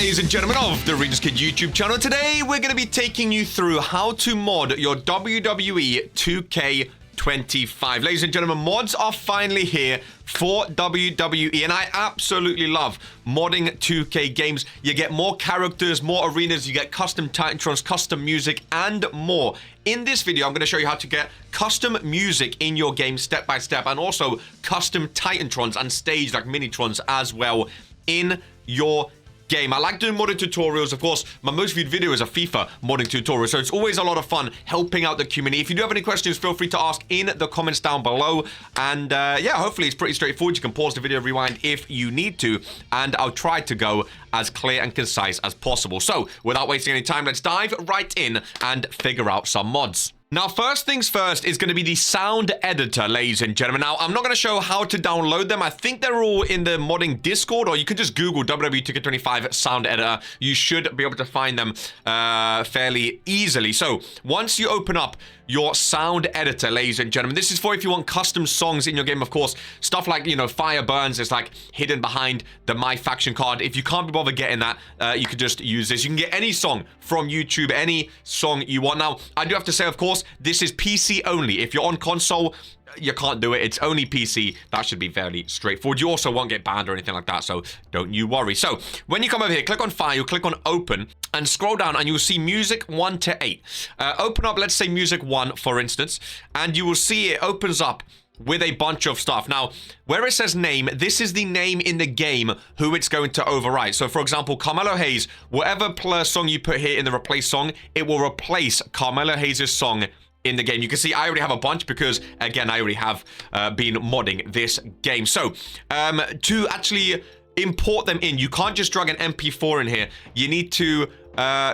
ladies and gentlemen of the Regentskid YouTube channel. Today we're going to be taking you through how to mod your WWE 2K25. Ladies and gentlemen, mods are finally here for WWE, and I absolutely love modding 2K games. You get more characters, more arenas, you get custom Titantrons, custom music, and more. In this video, I'm going to show you how to get custom music in your game step by step, and also custom Titantrons and stage like Minitrons as well in your game. I like doing modding tutorials. Of course, my most viewed video is a FIFA modding tutorial, so it's always a lot of fun helping out the community. If you do have any questions, feel free to ask in the comments down below. And yeah, hopefully it's pretty straightforward. You can pause the video, rewind if you need to, and I'll try to go as clear and concise as possible. So without wasting any time, let's dive right in and figure out some mods. Now, first things first is going to be the sound editor, ladies and gentlemen. Now, I'm not going to show how to download them. I think they're all in the modding Discord, or you could just Google WWE 2K25 sound editor. You should be able to find them fairly easily. So once you open up your sound editor, ladies and gentlemen, this is for if you want custom songs in your game. Of course, stuff like, you know, Fire Burns is like hidden behind the My Faction card. If you can't be bothered getting that, you could just use this. You can get any song from YouTube, any song you want. Now, I do have to say, of course, this is PC only. If you're on console, you can't do it. It's only PC. That should be fairly straightforward. You also won't get banned or anything like that, so don't you worry. So when you come over here, click on File, click on Open, and scroll down, and you'll see Music 1 to 8. Open up, let's say Music 1, for instance, and you will see it opens up with a bunch of stuff. Now, where it says name, this is the name in the game who it's going to overwrite. So, for example, Carmelo Hayes, whatever song you put here in the replace song, it will replace Carmelo Hayes' song in the game. You can see I already have a bunch because, again, I already have been modding this game. So, to actually import them in, you can't just drag an MP4 in here. You need to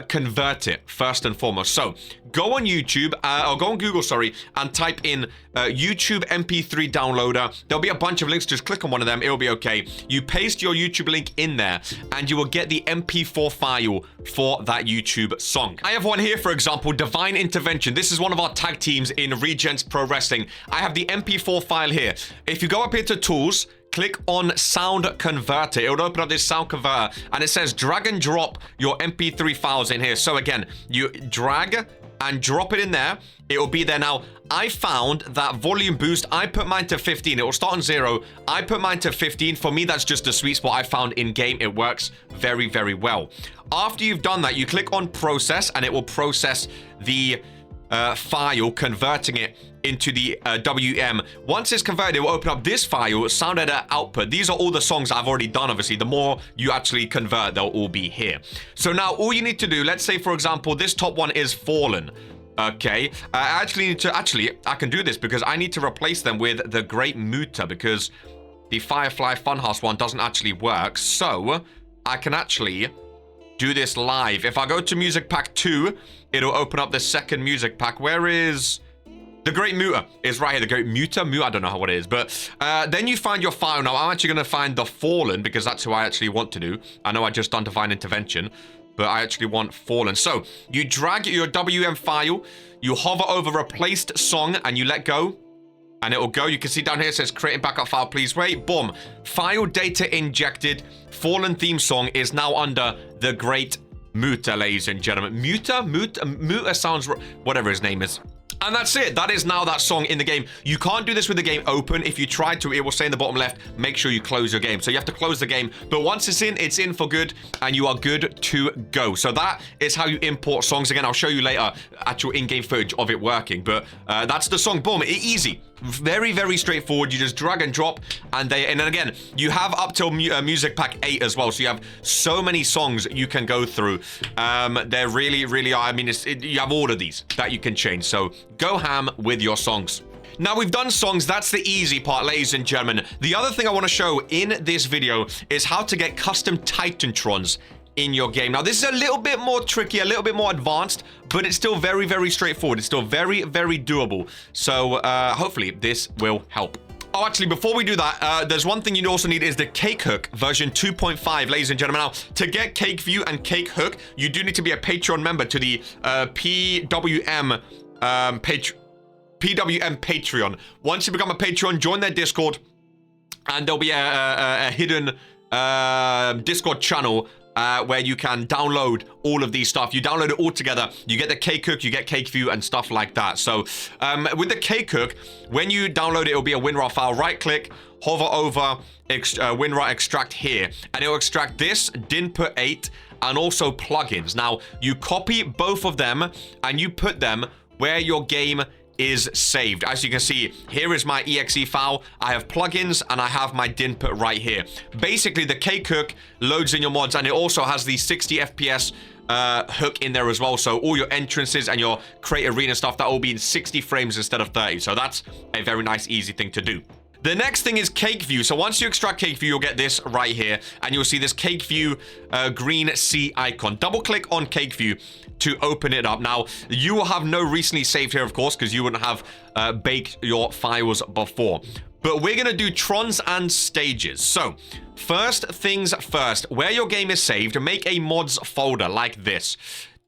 convert it first and foremost. So go on YouTube, or go on Google, sorry, and type in YouTube MP3 downloader. There'll be a bunch of links. Just click on one of them. It'll be okay. You paste your YouTube link in there, and you will get the MP4 file for that YouTube song. I have one here, for example, Divine Intervention. This is one of our tag teams in Regents Pro Wrestling. I have the MP4 file here. If you go up here to Tools, click on Sound Converter. It will open up this sound converter, and it says drag and drop your MP3 files in here. So again, you drag and drop it in there. It will be there. Now, I found that volume boost, I put mine to 15. It will start on 0. I put mine to 15. For me, that's just the sweet spot I found in game. It works very, very well. After you've done that, you click on Process, and it will process the file, converting it into the WM. Once it's converted, it will open up this file, sound editor output. These are all the songs I've already done, obviously. The more you actually convert, they'll all be here. So now all you need to do, let's say, for example, this top one is Fallen. Okay, I can do this because I need to replace them with the Great Muta, because the Firefly Funhouse one doesn't actually work. So I can actually do this live. If I go to Music Pack 2, it'll open up the second music pack. Where is the Great Muta? Is right here. The Great Muta? I don't know what it is. But then you find your file. Now, I'm actually going to find the Fallen, because that's who I actually want to do. I know I just done Divine Intervention, but I actually want Fallen. So you drag your WM file, you hover over replaced song, and you let go, and it will go. You can see down here it says create backup file, please wait. Boom. File data injected. Fallen theme song is now under the Great Muta, ladies and gentlemen. Muta sounds, whatever his name is. And that's it. That is now that song in the game. You can't do this with the game open. If you try to, it will say in the bottom left, make sure you close your game. So you have to close the game. But once it's in for good, and you are good to go. So that is how you import songs. Again, I'll show you later actual in-game footage of it working. But that's the song. Boom. Easy. Very, very straightforward. You just drag and drop, and then again, you have up till Music Pack 8 as well. So you have so many songs you can go through. They're really, really are. I mean, you have all of these that you can change. So go ham with your songs. Now, we've done songs. That's the easy part, ladies and gentlemen. The other thing I want to show in this video is how to get custom Titantrons in your game. Now, this is a little bit more tricky, a little bit more advanced, but it's still very, very straightforward. It's still very, very doable. So hopefully this will help. Oh, actually, before we do that, there's one thing you also need is the Cake Hook version 2.5, ladies and gentlemen. Now, to get Cake View and Cake Hook, you do need to be a Patreon member to the PWM Patreon. Once you become a Patreon, join their Discord, and there'll be a hidden Discord channel where you can download all of these stuff. You download it all together. You get the K-Cook, you get Cake View, and stuff like that. So with the K-Cook, when you download it, it'll be a WinRAR file. Right-click, hover over WinRAR extract here, and it'll extract this, dinput 8, and also plugins. Now, you copy both of them, and you put them where your game is saved. As you can see, here is my exe file. I have plugins and I have my dinput right here. Basically, the K-Cook loads in your mods, and it also has the 60 FPS hook in there as well. So all your entrances and your create arena stuff, that will be in 60 frames instead of 30. So that's a very nice, easy thing to do. The next thing is Cake View. So once you extract Cake View, you'll get this right here, and you'll see this Cake View green C icon. Double click on Cake View to open it up. Now, you will have no recently saved here, of course, because you wouldn't have baked your files before. But we're going to do trons and stages. So first things first, where your game is saved, make a mods folder like this.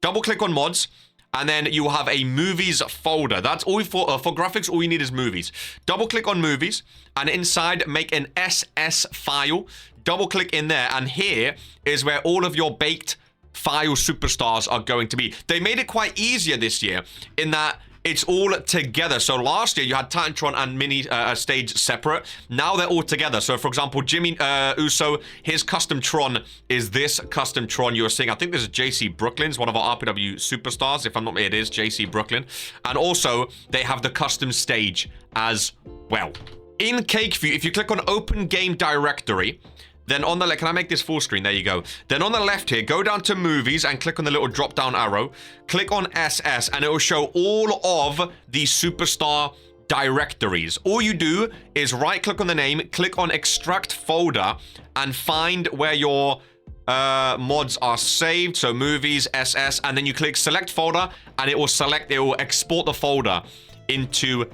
Double click on mods. And then you will have a movies folder. That's all for graphics. All you need is movies. Double click on movies, and inside make an SS file. Double click in there, and here is where all of your baked file superstars are going to be. They made it quite easier this year in that it's all together. So last year you had Titantron and mini stage separate. Now they're all together. So for example, Jimmy Uso, his custom Tron is this custom Tron you're seeing. I think this is JC Brooklyn's, one of our RPW superstars. If I'm not mistaken, it is JC Brooklyn. And also they have the custom stage as well. In Cake View, if you click on Open Game Directory, then on the left, can I make this full screen? There you go. Then on the left here, go down to movies and click on the little drop down arrow. Click on SS and it will show all of the superstar directories. All you do is right click on the name, click on extract folder, and find where your mods are saved. So movies, SS, and then you click select folder, and it will export the folder into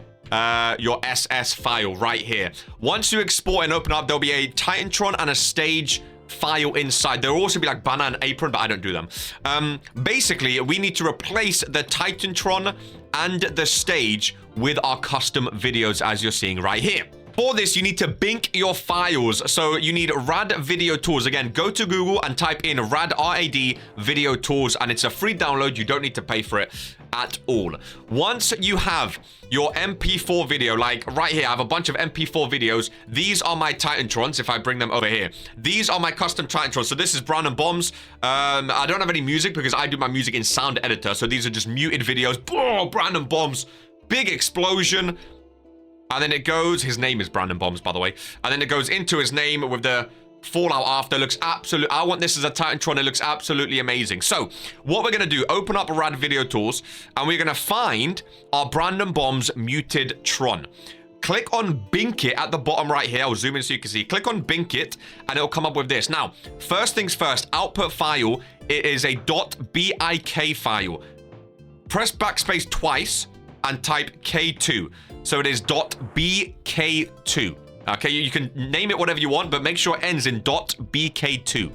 your SS file right here. Once you export and open up, there'll be a Titantron and a stage file inside. There'll also be like banner and apron, but I don't do them. Basically, we need to replace the Titantron and the stage with our custom videos, as you're seeing right here. For this, you need to bink your files. So you need RAD Video Tools. Again, go to Google and type in RAD, R-A-D, Video Tools, and it's a free download. You don't need to pay for it at all. Once you have your MP4 video, like right here, I have a bunch of MP4 videos. These are my Titantrons, if I bring them over here. These are my custom Titantrons. So this is Brown & Bombs. I don't have any music because I do my music in Sound Editor. So these are just muted videos. Oh, Brown & Bombs. Big explosion. And then it goes, his name is Brandon Bombs, by the way. And then it goes into his name with the fallout after. Looks absolute. I want this as a Titantron. It looks absolutely amazing. So what we're going to do, open up RAD Video Tools, and we're going to find our Brandon Bombs muted Tron. Click on Bink It at the bottom right here. I'll zoom in so you can see. Click on Bink It, and it'll come up with this. Now, first things first, output file, it is a .bik file. Press backspace twice and type K2. So it is .bk2. Okay, you can name it whatever you want, but make sure it ends in .bk2.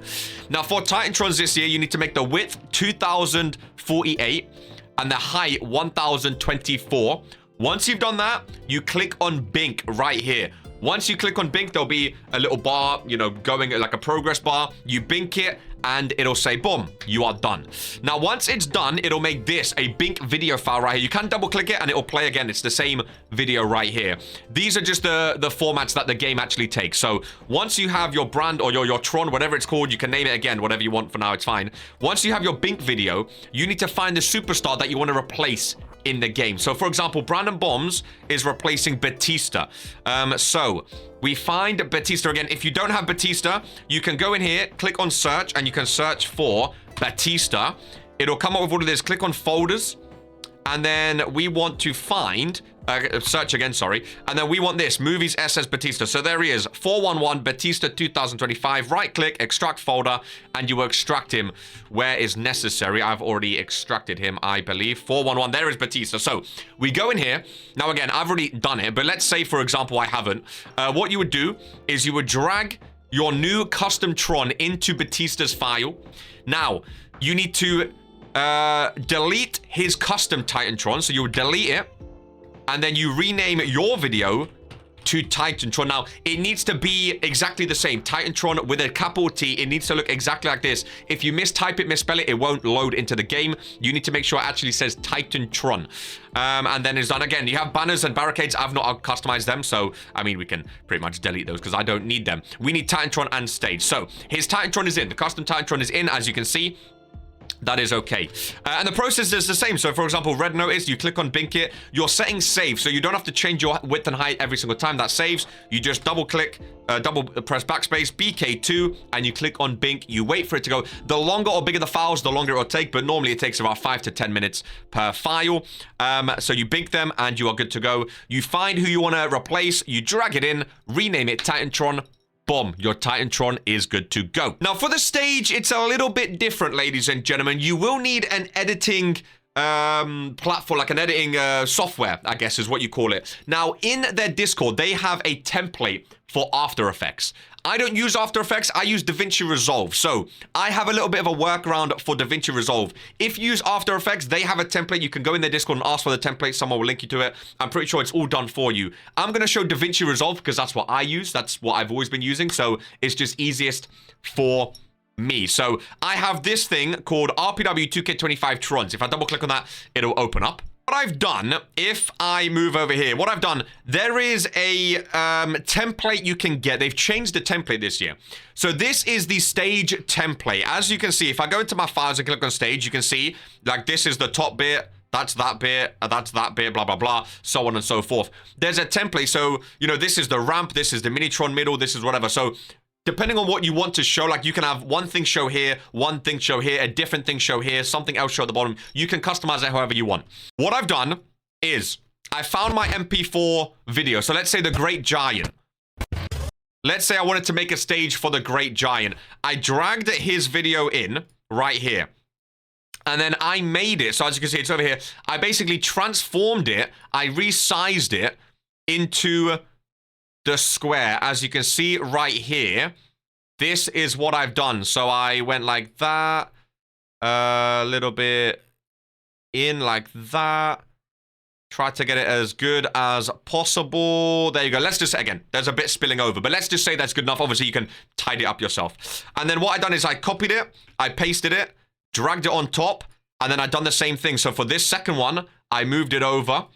Now, for Titantrons this year, you need to make the width 2048 and the height 1024. Once you've done that, you click on Bink right here. Once you click on Bink, there'll be a little bar, you know, going like a progress bar. You Bink it, and it'll say, boom, you are done. Now, once it's done, it'll make this a Bink video file right here. You can double click it, and it'll play again. It's the same video right here. These are just the formats that the game actually takes. So once you have your brand or your Tron, whatever it's called, you can name it again, whatever you want for now, it's fine. Once you have your Bink video, you need to find the superstar that you want to replace in the game. So for example, Brandon Bombs is replacing Batista. So we find Batista again. If you don't have Batista, you can go in here, click on search, and you can search for Batista. It'll come up with all of this. Click on folders, and then we want to find search again, sorry. And then we want this, movies SS Batista. So there he is, 411 Batista 2025. Right click, extract folder, and you will extract him where is necessary. I've already extracted him, I believe. 411, there is Batista. So we go in here. Now again, I've already done it, but let's say, for example, I haven't. What you would do is you would drag your new custom Tron into Batista's file. Now, you need to delete his custom Titantron. So you would delete it, and then you rename your video to Titantron. Now, it needs to be exactly the same. Titantron with a capital T. It needs to look exactly like this. If you mistype it, misspell it, it won't load into the game. You need to make sure it actually says Titantron. And then it's done again. You have banners and barricades. I've not customized them, so, I mean, we can pretty much delete those because I don't need them. We need Titantron and stage. So, his Titantron is in. The custom Titantron is in, as you can see. That is okay. And the process is the same. So, for example, red notice, you click on Bink it. Your settings save, so you don't have to change your width and height every single time that saves. You just double press backspace, BK2, and you click on Bink. You wait for it to go. The longer or bigger the files, the longer it will take, but normally it takes about 5 to 10 minutes per file. So you Bink them, and you are good to go. You find who you want to replace. You drag it in, rename it Titantron. Boom, your Titantron is good to go. Now, for the stage, it's a little bit different, ladies and gentlemen. You will need an editing platform, like an editing software, I guess is what you call it. Now, in their Discord, they have a template for After Effects. I don't use After Effects, I use DaVinci Resolve. So, I have a little bit of a workaround for DaVinci Resolve. If you use After Effects, they have a template. You can go in their Discord and ask for the template. Someone will link you to it. I'm pretty sure it's all done for you. I'm going to show DaVinci Resolve because that's what I use. That's what I've always been using. So, it's just easiest for me. So, I have this thing called RPW 2K25 Trons. If I double click on that, it'll open up. What I've done, if I move over here, what I've done, there is a template you can get. They've changed the template this year. So this is the stage template. As you can see, if I go into my files and click on stage, you can see, like, this is the top bit, that's that bit, blah, blah, blah, so on and so forth. There's a template. So, you know, this is the ramp, this is the Minitron middle, this is whatever. So, depending on what you want to show, like you can have one thing show here, one thing show here, a different thing show here, something else show at the bottom. You can customize it however you want. What I've done is I found my MP4 video. So let's say the Great Giant. Let's say I wanted to make a stage for the Great Giant. I dragged his video in right here. And then I made it. So as you can see, it's over here. I basically transformed it. I resized it into the square. As you can see right here, this is what I've done. So I went like that, a little bit in like that, try to get it as good as possible. There you go. Let's just say again, there's a bit spilling over, but let's just say that's good enough. Obviously you can tidy it up yourself. And then what I've done is I copied it, I pasted it, dragged it on top, and then I've done the same thing. So for this second one, I moved it over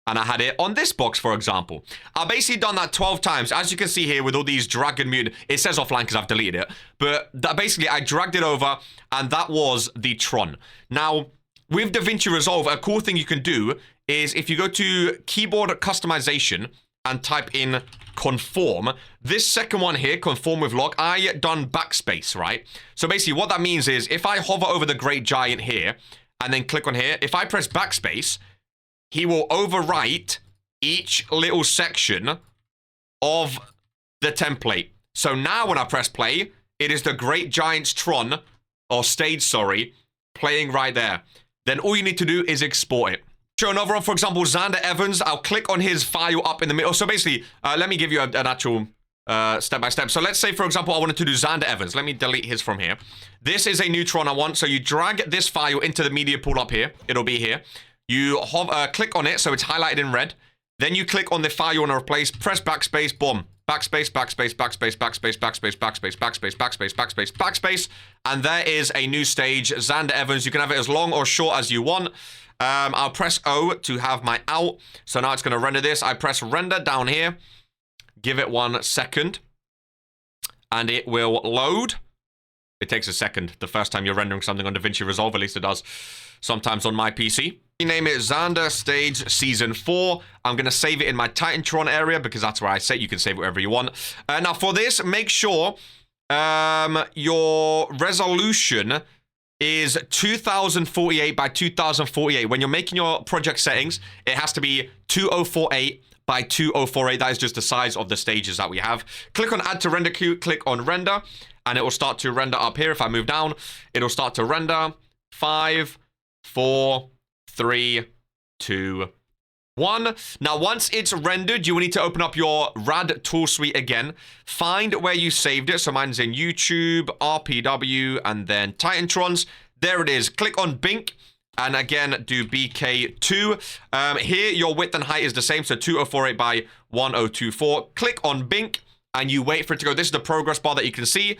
and I had it on this box, for example. I've basically done that 12 times. As you can see here with all these dragon mutant, it says offline because I've deleted it. But basically, I dragged it over, and that was the Tron. Now, with DaVinci Resolve, a cool thing you can do is if you go to keyboard customization and type in conform, this second one here, conform with lock, I done backspace, right? So basically, what that means is if I hover over the Great Giant here and then click on here, if I press backspace, he will overwrite each little section of the template. So now when I press play, it is the Great Giant's Tron, or stage, sorry, playing right there. Then all you need to do is export it. Show another one, for example, Xander Evans. I'll click on his file up in the middle. So basically, let me give you an actual step-by-step. So let's say, for example, I wanted to do Xander Evans. Let me delete his from here. This is a new Tron I want. So you drag this file into the media pool up here. It'll be here. You click on it, so it's highlighted in red. Then you click on the file you want to replace, press backspace, boom. Backspace, backspace, backspace, backspace, backspace, backspace, backspace, backspace, backspace, backspace. And there is a new stage, Xander Evans. You can have it as long or short as you want. I'll press O to have my out. So now it's going to render this. I press render down here. Give it 1 second. And it will load. It takes a second the first time you're rendering something on DaVinci Resolve. At least it does sometimes on my PC. Name it Xander Stage Season 4. I'm going to save it in my Titantron area because that's where I say you can save it wherever you want. Now for this, make sure your resolution is 2048 by 2048. When you're making your project settings, it has to be 2048 by 2048. That is just the size of the stages that we have. Click on Add to Render Queue, click on Render, and it will start to render up here. If I move down, it'll start to render. 5, 4, 3, 2, 1. Now, once it's rendered, you will need to open up your RAD tool suite again. Find where you saved it. So mine's in YouTube, RPW, and then Titantrons. There it is. Click on Bink. And again, do BK2. Here, your width and height is the same, so 2048 by 1024. Click on Bink, and you wait for it to go. This is the progress bar that you can see.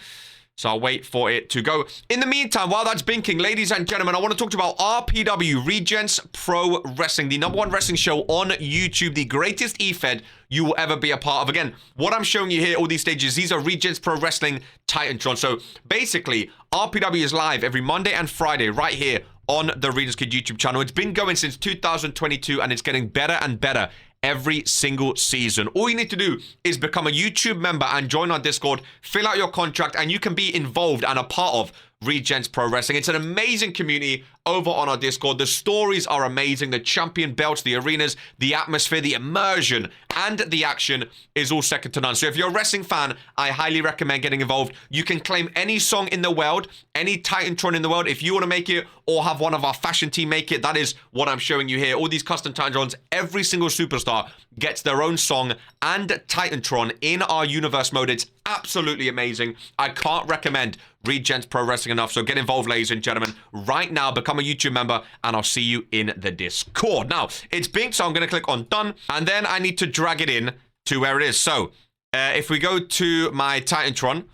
So I'll wait for it to go. In the meantime, while that's binking, ladies and gentlemen, I want to talk about RPW, Regents Pro Wrestling, the #1 wrestling show on YouTube, the greatest EFED you will ever be a part of. Again, what I'm showing you here, all these stages, these are Regents Pro Wrestling Titantrons. So basically, RPW is live every Monday and Friday right here on the Regentskid YouTube channel. It's been going since 2022, and it's getting better and better every single season. All you need to do is become a YouTube member and join our Discord, fill out your contract, and you can be involved and a part of Regents Pro Wrestling. It's an amazing community over on our Discord. The stories are amazing. The champion belts, the arenas, the atmosphere, the immersion, and the action is all second to none. So if you're a wrestling fan, I highly recommend getting involved. You can claim any song in the world, any Titantron in the world. If you want to make it or have one of our fashion team make it, that is what I'm showing you here. All these custom Titantrons, every single superstar gets their own song and Titantron in our universe mode. It's absolutely amazing. I can't recommend Regents Pro Wrestling enough. So get involved, ladies and gentlemen, right now. Become a YouTube member, and I'll see you in the Discord. Now, it's binked, so I'm going to click on done, and then I need to drag it in to where it is. So if we go to my Titantron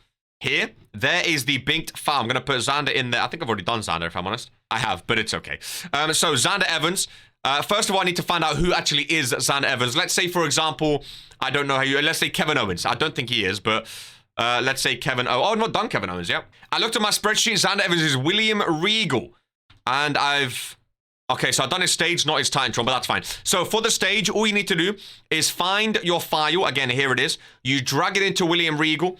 here, there is the binked file. I'm going to put Xander in there. I think I've already done Xander, if I'm honest. I have, but it's okay. So Xander Evans. First of all, I need to find out who actually is Xander Evans. Let's say, for example, I don't know how you... Let's say Kevin Owens. I don't think he is, but... let's say Kevin... Oh, I've not done Kevin Owens, yep. I looked at my spreadsheet. Xander Evans is William Regal. And I've... Okay, so I've done his stage, not his Titantron, but that's fine. So for the stage, all you need to do is find your file. Again, here it is. You drag it into William Regal.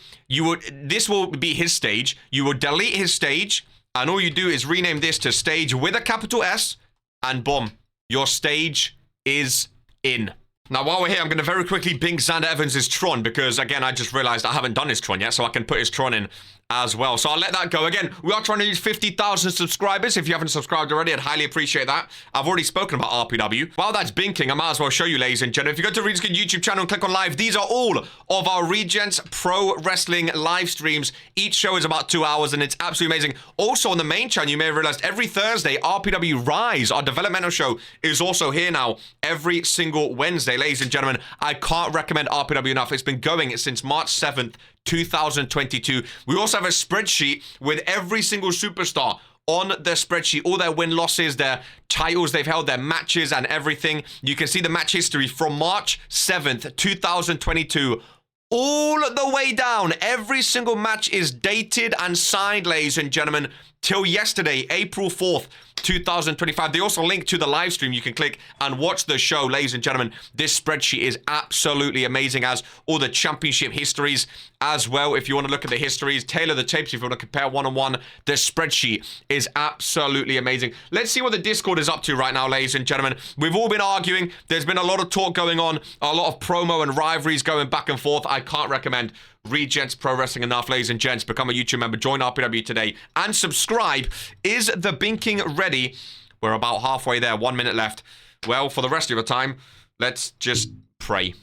This will be his stage. You will delete his stage. And all you do is rename this to stage with a capital S. And boom, your stage is in. Now, while we're here, I'm going to very quickly bink Xander Evans' Tron, because, again, I just realized I haven't done his Tron yet, so I can put his Tron in as well. So I'll let that go. Again, we are trying to reach 50,000 subscribers. If you haven't subscribed already, I'd highly appreciate that. I've already spoken about RPW. While that's binking, I might as well show you, ladies and gentlemen. If you go to Regentskid YouTube channel and click on live, these are all of our Regents Pro Wrestling live streams. Each show is about 2 hours, and it's absolutely amazing. Also, on the main channel, you may have realized every Thursday, RPW Rise, our developmental show, is also here now every single Wednesday. Ladies and gentlemen, I can't recommend RPW enough. It's been going since March 7th, 2022. We also have a spreadsheet with every single superstar on the spreadsheet, all their win-losses, their titles they've held, their matches, and everything. You can see the match history from March 7th, 2022, all the way down. Every single match is dated and signed, ladies and gentlemen, till yesterday, April 4th, 2025. They also link to the live stream. You can click and watch the show, ladies and gentlemen. This spreadsheet is absolutely amazing, as all the championship histories as well. If you want to look at the histories, tailor the tapes, if you want to compare one-on-one, the spreadsheet is absolutely amazing. Let's see what the Discord is up to right now, ladies and gentlemen. We've all been arguing. There's been a lot of talk going on, a lot of promo and rivalries going back and forth. I can't recommend Regents Pro Wrestling enough, ladies and gents. Become a YouTube member, join RPW today, and subscribe. Is the binking ready? We're about halfway there, 1 minute left. Well, for the rest of the time, let's just pray.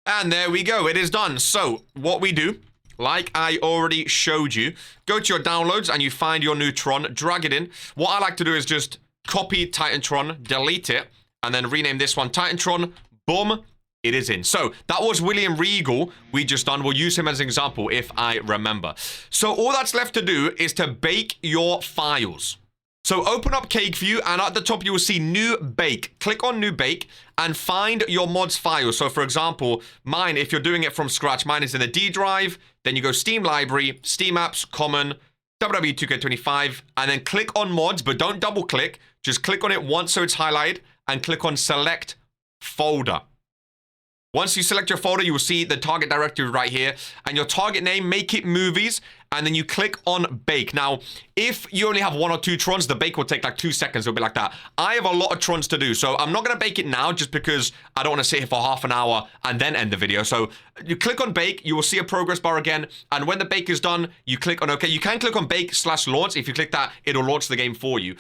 And there we go, it is done. So, what we do, like I already showed you, go to your downloads and you find your new Tron, drag it in. What I like to do is just copy Titantron, delete it, and then rename this one Titantron, boom. It is in. So that was William Regal we just done. We'll use him as an example if I remember. So all that's left to do is to bake your files. So open up Cake View, and at the top you will see New Bake. Click on New Bake and find your mods file. So for example, mine, if you're doing it from scratch, mine is in the D drive. Then you go Steam Library, Steam Apps, Common, WWE 2K25, and then click on mods, but don't double click. Just click on it once so it's highlighted, and click on Select Folder. Once you select your folder, you will see the target directory right here, and your target name, make it movies, and then you click on bake. Now, if you only have 1 or 2 Trons, the bake will take like 2 seconds. It'll be like that. I have a lot of Trons to do, so I'm not going to bake it now just because I don't want to sit here for half an hour and then end the video. So you click on bake, you will see a progress bar again, and when the bake is done, you click on OK. You can click on bake/launch. If you click that, it'll launch the game for you.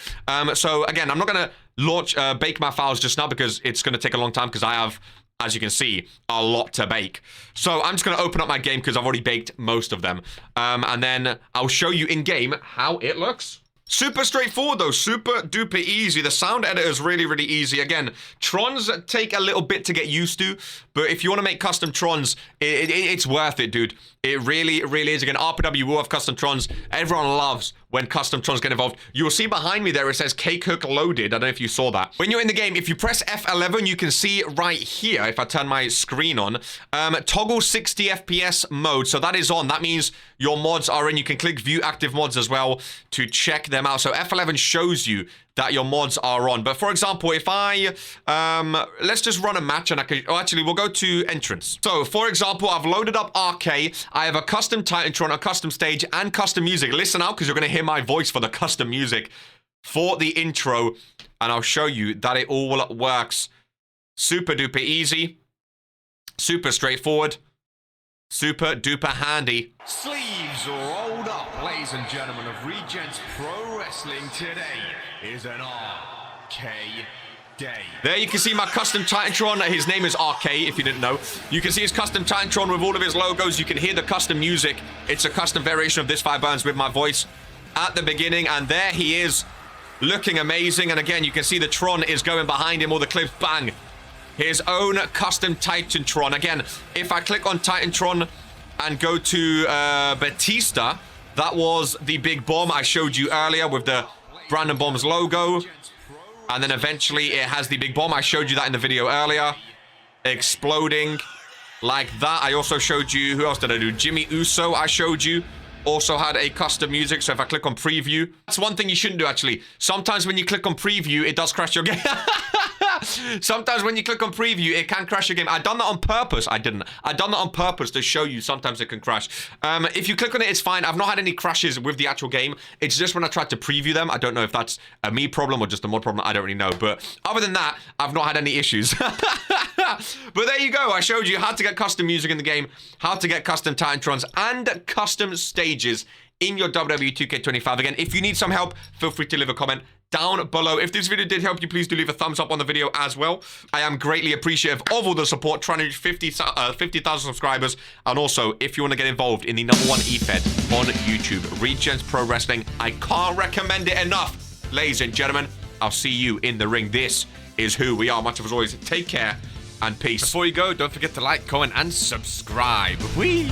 So again, I'm not going to launch bake my files just now because it's going to take a long time, because I have, as you can see, a lot to bake. So I'm just going to open up my game because I've already baked most of them. And then I'll show you in game how it looks. Super straightforward though, super duper easy. The sound editor is really, really easy. Again, Trons take a little bit to get used to, but if you want to make custom Trons, it's worth it, dude. It really, really is. Again, RPW will have custom Trons. Everyone loves when custom Trons get involved. You will see behind me there, it says Cake Hook loaded. I don't know if you saw that. When you're in the game, if you press F11, you can see right here, if I turn my screen on, toggle 60 FPS mode. So that is on. That means your mods are in. You can click view active mods as well to check them out. So F11 shows you that your mods are on. But for example, if I, let's just run a match and I can, oh, actually, we'll go to entrance. So for example, I've loaded up RK. I have a custom Titantron, a custom stage, and custom music. Listen out, because you're going to hear my voice for the custom music for the intro. And I'll show you that it all works. Super duper easy. Super straightforward. Super duper handy. Sleeves rolled up, ladies and gentlemen of Regents Pro Wrestling. Today is an RK day. There you can see my custom Titantron. His name is RK, if you didn't know. You can see his custom Titantron with all of his logos. You can hear the custom music. It's a custom variation of This Fire Burns with my voice at the beginning. And there he is, looking amazing. And again, you can see the Tron is going behind him. All the clips, bang. His own custom Titantron. Again, if I click on Titantron and go to Batista, that was the big bomb I showed you earlier with the Brandon Bombs logo. And then eventually it has the big bomb. I showed you that in the video earlier. Exploding like that. I also showed you, who else did I do? Jimmy Uso I showed you. Also had a custom music. So if I click on preview, that's one thing you shouldn't do actually. Sometimes when you click on preview, it does crash your game. Sometimes when you click on preview, it can crash your game. I've done that on purpose. I didn't. I've done that on purpose to show you sometimes it can crash. If you click on it, it's fine. I've not had any crashes with the actual game. It's just when I tried to preview them. I don't know if that's a me problem or just a mod problem. I don't really know. But other than that, I've not had any issues. But there you go. I showed you how to get custom music in the game, how to get custom Titantrons and custom stages in your WWE 2K25. Again, if you need some help, feel free to leave a comment down below. If this video did help you, please do leave a thumbs up on the video as well. I am greatly appreciative of all the support, trying to reach 50,000 subscribers. And also, if you want to get involved in the #1 e-fed on YouTube, Regents Pro Wrestling, I can't recommend it enough. Ladies and gentlemen, I'll see you in the ring. This is who we are. Much as always, take care and peace. Before you go, don't forget to like, comment, and subscribe. Whee!